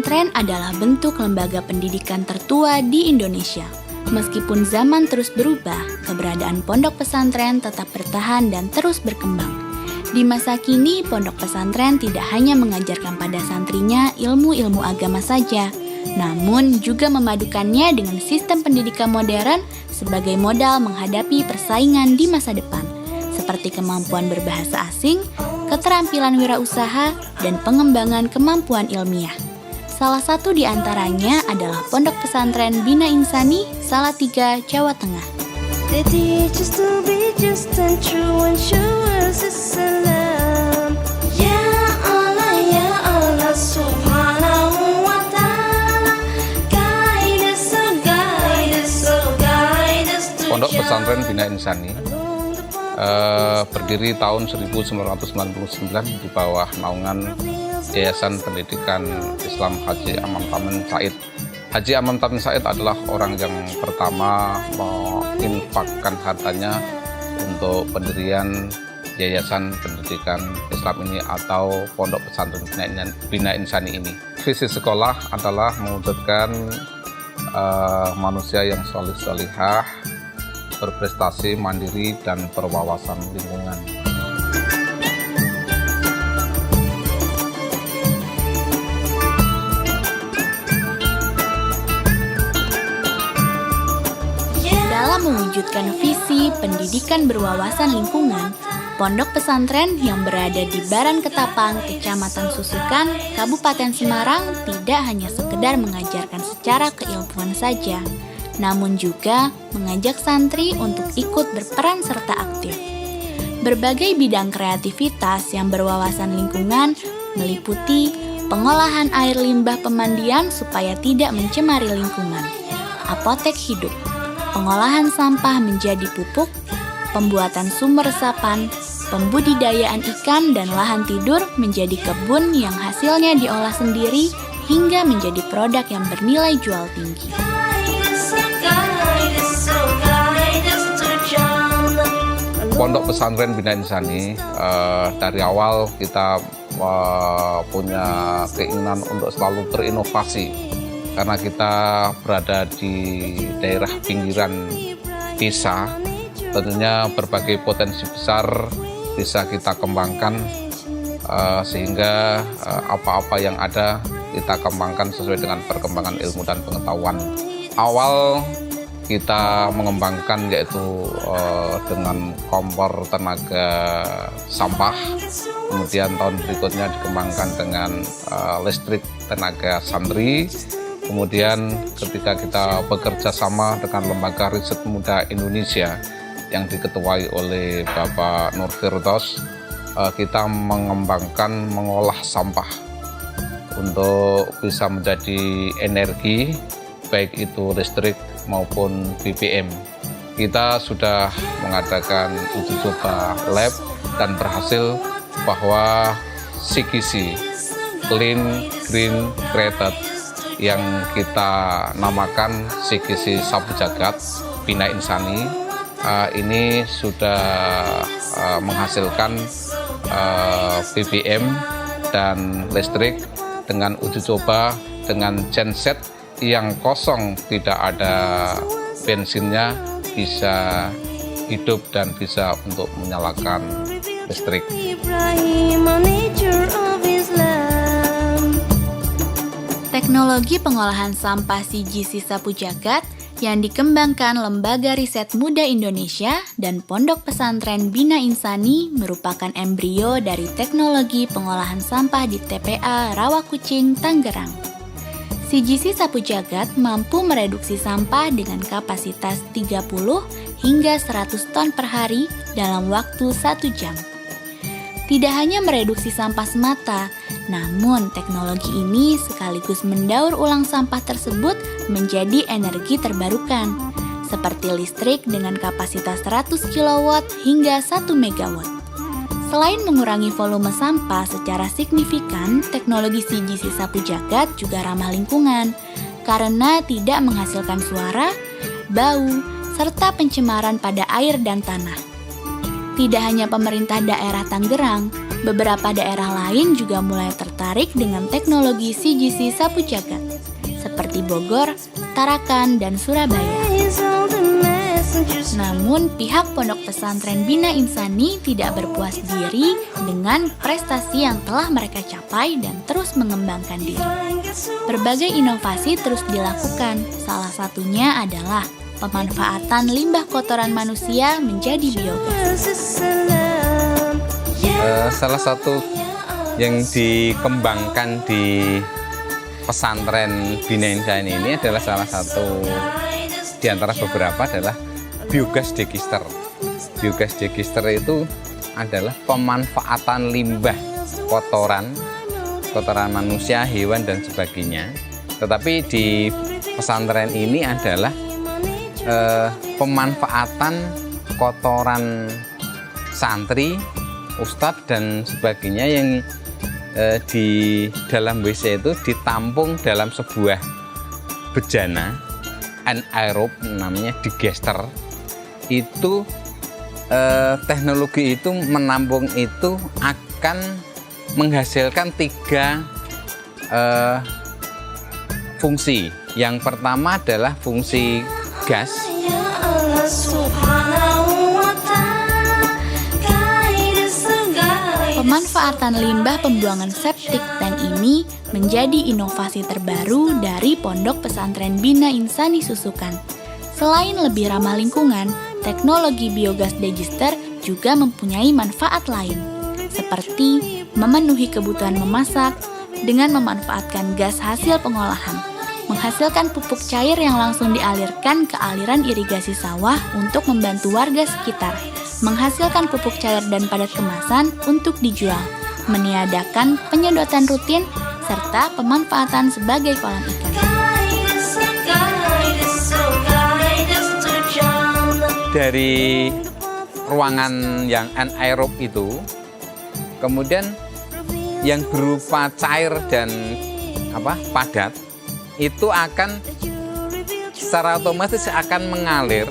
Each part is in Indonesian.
pesantren adalah bentuk lembaga pendidikan tertua di Indonesia. Meskipun zaman terus berubah, keberadaan pondok pesantren tetap bertahan dan terus berkembang. Di masa kini, pondok pesantren tidak hanya mengajarkan pada santrinya ilmu-ilmu agama saja, namun juga memadukannya dengan sistem pendidikan modern sebagai modal menghadapi persaingan di masa depan, seperti kemampuan berbahasa asing, keterampilan wirausaha, dan pengembangan kemampuan ilmiah. Salah satu di antaranya adalah Pondok Pesantren Bina Insani, Salatiga, Jawa Tengah. They teach us to be just and true and show us Islam. Ya Allah, subhanahu wa ta'ala. Guide us, guide us, guide us to Pondok Pesantren Bina Insani berdiri tahun 1999 di bawah naungan Yayasan Pendidikan Islam Haji Amam Tamin Said. Haji Amam Tamin Said adalah orang yang pertama menginfakkan hartanya untuk pendirian Yayasan Pendidikan Islam ini atau Pondok Pesantren Bina Insani ini. Visi sekolah adalah mewujudkan manusia yang salih-salihah, berprestasi, mandiri, dan berwawasan lingkungan. Dalam mewujudkan visi pendidikan berwawasan lingkungan, Pondok Pesantren yang berada di Baran Ketapang, Kecamatan Susukan, Kabupaten Semarang tidak hanya sekedar mengajarkan secara keilmuan saja, namun juga mengajak santri untuk ikut berperan serta aktif. Berbagai bidang kreativitas yang berwawasan lingkungan meliputi pengolahan air limbah pemandian supaya tidak mencemari lingkungan, apotek hidup, pengolahan sampah menjadi pupuk, pembuatan sumur resapan, pembudidayaan ikan dan lahan tidur menjadi kebun yang hasilnya diolah sendiri hingga menjadi produk yang bernilai jual tinggi. Pondok Pesantren Bina Insani dari awal kita punya keinginan untuk selalu berinovasi karena kita berada di daerah pinggiran desa. Tentunya berbagai potensi besar bisa kita kembangkan sehingga apa-apa yang ada kita kembangkan sesuai dengan perkembangan ilmu dan pengetahuan. Awal kita mengembangkan yaitu dengan kompor tenaga sampah, kemudian tahun berikutnya dikembangkan dengan listrik tenaga santri, kemudian ketika kita bekerja sama dengan Lembaga Riset Muda Indonesia yang diketuai oleh Bapak Nur Firdaus, kita mengembangkan mengolah sampah untuk bisa menjadi energi, baik itu listrik maupun BBM. Kita sudah mengadakan uji coba lab dan berhasil bahwa CGC, Clean Green Created, yang kita namakan CGC Sapu Jagat Bina Insani, ini sudah menghasilkan BBM dan listrik dengan uji coba dengan genset yang kosong, tidak ada bensinnya, bisa hidup dan bisa untuk menyalakan listrik. Teknologi pengolahan sampah CGC Sapu Jagat yang dikembangkan Lembaga Riset Muda Indonesia dan Pondok Pesantren Bina Insani merupakan embrio dari teknologi pengolahan sampah di TPA Rawakucing, Tangerang. CGC Sapu Jagat mampu mereduksi sampah dengan kapasitas 30 hingga 100 ton per hari dalam waktu 1 jam. Tidak hanya mereduksi sampah semata, namun teknologi ini sekaligus mendaur ulang sampah tersebut menjadi energi terbarukan, seperti listrik dengan kapasitas 100 kW hingga 1 MW. Selain mengurangi volume sampah secara signifikan, teknologi CGC Sapu Jagat juga ramah lingkungan karena tidak menghasilkan suara, bau, serta pencemaran pada air dan tanah. Tidak hanya pemerintah daerah Tangerang, beberapa daerah lain juga mulai tertarik dengan teknologi CGC Sapu Jagat, seperti Bogor, Tarakan, dan Surabaya. Namun, pihak Pondok Pesantren Bina Insani tidak berpuas diri dengan prestasi yang telah mereka capai dan terus mengembangkan diri. Berbagai inovasi terus dilakukan, salah satunya adalah pemanfaatan limbah kotoran manusia menjadi biogas. Salah satu yang dikembangkan di pesantren Bina Insani ini adalah salah satu di antara beberapa adalah biogas degister. Biogas degister itu adalah pemanfaatan limbah kotoran manusia, hewan, dan sebagainya. Tetapi di pesantren ini adalah pemanfaatan kotoran santri, ustadz, dan sebagainya yang di dalam WC itu ditampung dalam sebuah bejana anaerob, namanya digester. Itu teknologi itu menampung itu akan menghasilkan 3 fungsi. Yang pertama adalah fungsi gas. Pemanfaatan limbah pembuangan septic tank ini menjadi inovasi terbaru dari Pondok Pesantren Bina Insani Susukan. Selain lebih ramah lingkungan, teknologi biogas digester juga mempunyai manfaat lain, seperti memenuhi kebutuhan memasak dengan memanfaatkan gas hasil pengolahan, menghasilkan pupuk cair yang langsung dialirkan ke aliran irigasi sawah untuk membantu warga sekitar, menghasilkan pupuk cair dan padat kemasan untuk dijual, meniadakan penyedotan rutin, serta pemanfaatan sebagai kolam ikan. Dari ruangan yang anaerob itu, kemudian yang berupa cair dan padat itu akan secara otomatis akan mengalir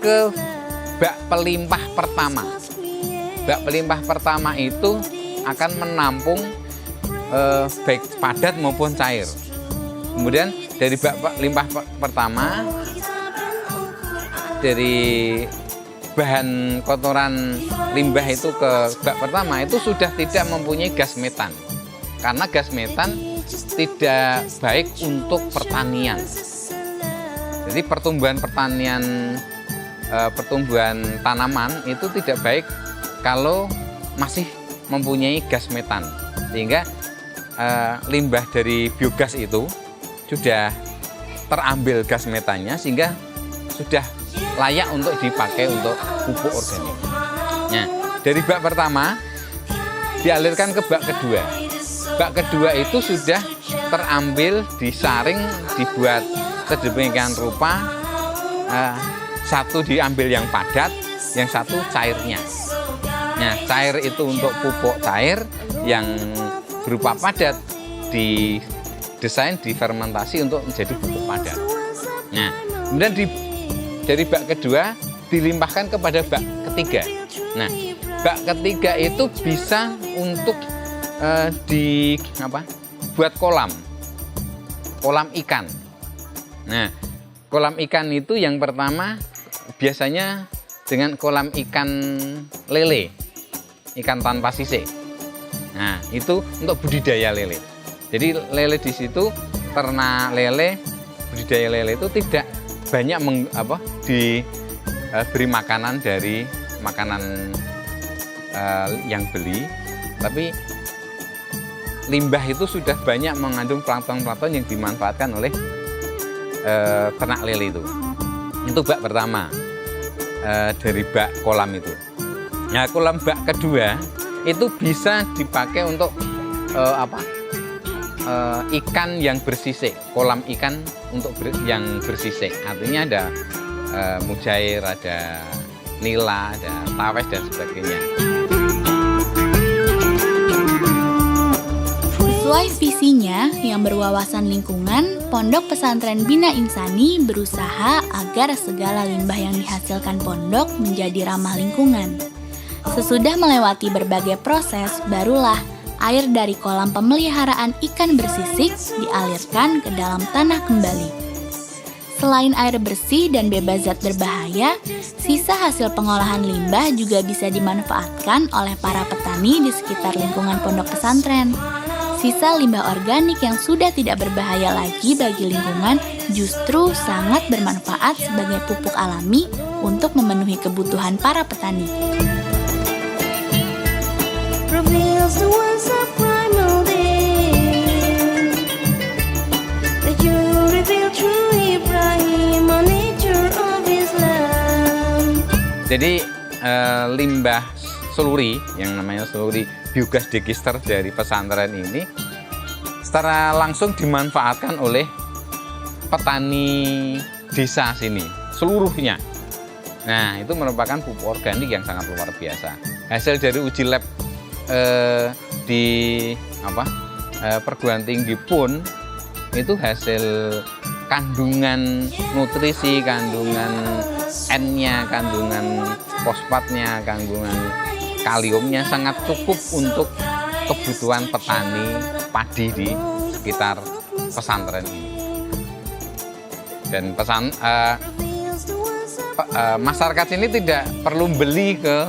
ke bak pelimpah pertama. Bak pelimpah pertama itu akan menampung baik padat maupun cair. Kemudian dari bak limpah pertama, dari bahan kotoran limbah itu ke bak pertama itu sudah tidak mempunyai gas metan, karena gas metan tidak baik untuk pertanian. Jadi pertumbuhan tanaman itu tidak baik kalau masih mempunyai gas metan, sehingga limbah dari biogas itu sudah terambil gas metannya sehingga sudah layak untuk dipakai untuk pupuk organik. Nah, dari bak pertama dialirkan ke bak kedua. Bak kedua itu sudah terambil, disaring, dibuat sedemikian rupa. Satu diambil yang padat, yang satu cairnya. Nah, cair itu untuk pupuk cair, yang berupa padat didesain, difermentasi untuk menjadi pupuk padat. Nah, kemudian dari bak kedua dilimpahkan kepada bak ketiga. Nah, bak ketiga itu bisa untuk buat kolam ikan. Nah, kolam ikan itu yang pertama biasanya dengan kolam ikan lele, ikan tanpa sisik. Nah, itu untuk budidaya lele. Jadi lele di situ, ternak lele, budidaya lele itu tidak banyak diberi makanan dari makanan yang beli, tapi limbah itu sudah banyak mengandung plankton-plankton yang dimanfaatkan oleh ternak lele itu. Itu bak pertama dari bak kolam itu. Nah, kolam bak kedua itu bisa dipakai untuk ikan yang bersisik, kolam ikan untuk yang bersisik. Artinya ada mujair, ada nila, ada tawes, dan sebagainya. Sesuai visinya yang berwawasan lingkungan, Pondok Pesantren Bina Insani berusaha agar segala limbah yang dihasilkan pondok menjadi ramah lingkungan. Sesudah melewati berbagai proses, barulah air dari kolam pemeliharaan ikan bersisik dialirkan ke dalam tanah kembali. Selain air bersih dan bebas zat berbahaya, sisa hasil pengolahan limbah juga bisa dimanfaatkan oleh para petani di sekitar lingkungan pondok pesantren. Sisa limbah organik yang sudah tidak berbahaya lagi bagi lingkungan justru sangat bermanfaat sebagai pupuk alami untuk memenuhi kebutuhan para petani. Reveals the once a primal day that you reveal through Ibrahim, a nature of Islam. Jadi limbah seluri yang namanya seluri biogas digester dari pesantren ini secara langsung dimanfaatkan oleh petani desa sini seluruhnya. Nah, itu merupakan pupuk organik yang sangat luar biasa. Hasil dari uji lab di perguruan tinggi pun itu hasil kandungan nutrisi, kandungan N-nya, kandungan fosfatnya, kandungan kaliumnya sangat cukup untuk kebutuhan petani padi di sekitar pesantren ini. Dan masyarakat sini tidak perlu beli ke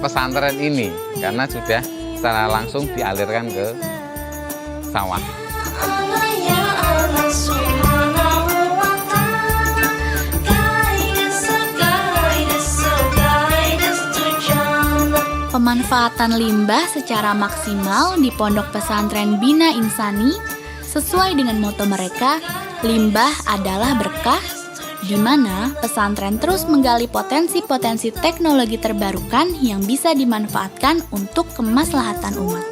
pesantren ini karena sudah secara langsung dialirkan ke sawah. Pemanfaatan limbah secara maksimal di Pondok Pesantren Bina Insani sesuai dengan moto mereka, limbah adalah berkah, di mana pesantren terus menggali potensi-potensi teknologi terbarukan yang bisa dimanfaatkan untuk kemaslahatan umat.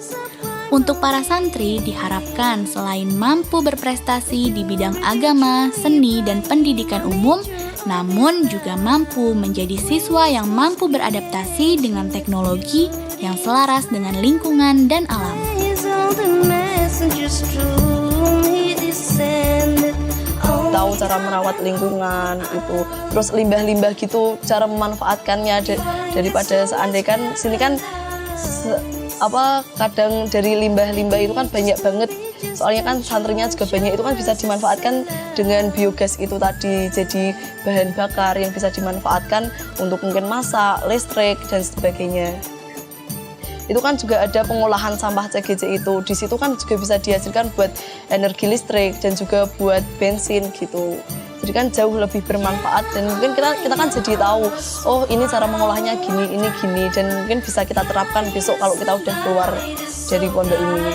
Untuk para santri diharapkan selain mampu berprestasi di bidang agama, seni, dan pendidikan umum, namun juga mampu menjadi siswa yang mampu beradaptasi dengan teknologi yang selaras dengan lingkungan dan alam. Tahu cara merawat lingkungan itu, terus limbah-limbah gitu cara memanfaatkannya daripada seandainya kan sini kan kadang dari limbah-limbah itu kan banyak banget, soalnya kan santrinya juga banyak, itu kan bisa dimanfaatkan dengan biogas itu tadi, jadi bahan bakar yang bisa dimanfaatkan untuk mungkin masak, listrik dan sebagainya. Itu kan juga ada pengolahan sampah CGC itu, di situ kan juga bisa dihasilkan buat energi listrik dan juga buat bensin gitu. Jadi kan jauh lebih bermanfaat dan mungkin kita kan jadi tahu, oh ini cara mengolahnya gini, ini gini, dan mungkin bisa kita terapkan besok kalau kita udah keluar dari pondok ini.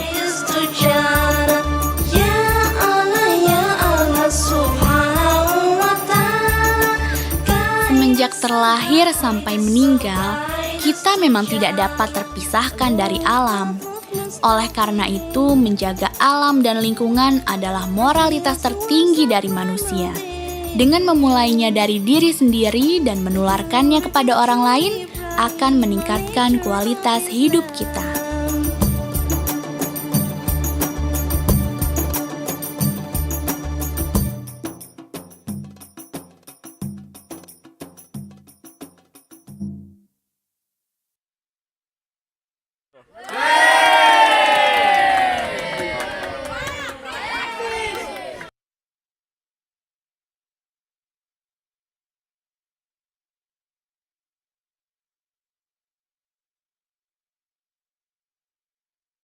Semenjak terlahir sampai meninggal, kita memang tidak dapat terpisahkan dari alam. Oleh karena itu, menjaga alam dan lingkungan adalah moralitas tertinggi dari manusia. Dengan memulainya dari diri sendiri dan menularkannya kepada orang lain, akan meningkatkan kualitas hidup kita.